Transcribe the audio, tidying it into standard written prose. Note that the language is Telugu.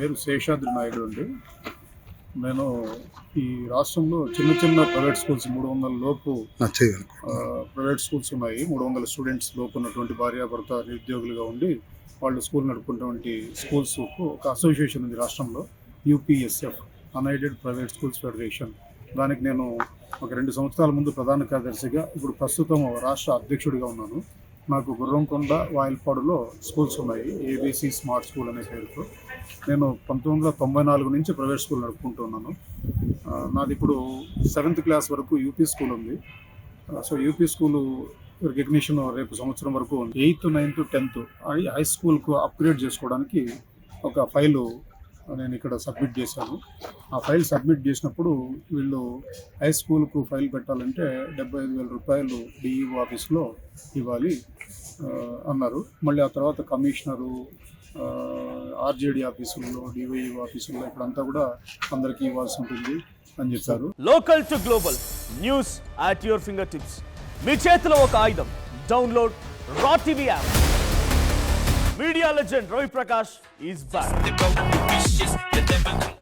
పేరు శేషాద్రి నాయుడు అండి. నేను ఈ రాష్ట్రంలో చిన్న చిన్న ప్రైవేట్ స్కూల్స్ 300 లోపు ప్రైవేట్ స్కూల్స్ ఉన్నాయి. 300 స్టూడెంట్స్ లోపు ఉన్నటువంటి భార్యాభర్త నిరుద్యోగులుగా ఉండి వాళ్ళు స్కూల్ నడుపుకున్నటువంటి స్కూల్స్ ఒక అసోసియేషన్ ఉంది రాష్ట్రంలో, యూపీఎస్ఎఫ్, అన్ఎయిడెడ్ ప్రైవేట్ స్కూల్స్ ఫెడరేషన్. దానికి నేను ఒక 2 సంవత్సరాల ముందు ప్రధాన కార్యదర్శిగా, ఇప్పుడు ప్రస్తుతం రాష్ట్ర అధ్యక్షుడిగా ఉన్నాను. నాకు గుర్రంకొండ, వాయిల్పాడులో స్కూల్స్ ఉన్నాయి, ఏబీసీ స్మార్ట్ స్కూల్ అనే పేరుతో. నేను 1994 నుంచి ప్రైవేట్ స్కూల్ నడుపుకుంటున్నాను. నాది ఇప్పుడు 7th క్లాస్ వరకు యూపీ స్కూల్ ఉంది. సో యూపీ స్కూలు రికగ్నిషన్ రేపు సంవత్సరం వరకు ఉంది. 8th, 9th, 10th హై స్కూల్కు అప్గ్రేడ్ చేసుకోవడానికి ఒక ఫైలు నేను ఇక్కడ సబ్మిట్ చేశాను. ఆ ఫైల్ సబ్మిట్ చేసినప్పుడు వీళ్ళు హై స్కూల్కు ఫైల్ పెట్టాలంటే 75,000 రూపాయలు డిఈఓ ఆఫీస్లో ఇవ్వాలి అన్నారు. మళ్ళీ ఆ తర్వాత కమిషనరు, ఆర్జేడీ ఆఫీసుల్లో, డివైఓ ఆఫీసుల్లో ఇక్కడంతా కూడా అందరికీ ఇవ్వాల్సి ఉంటుంది అని చెప్పారు. Local to global news at your fingertips. మీ చేతిలో ఒక ఆయుధం. Download raw TV app. Media legend Ravi Prakash is back.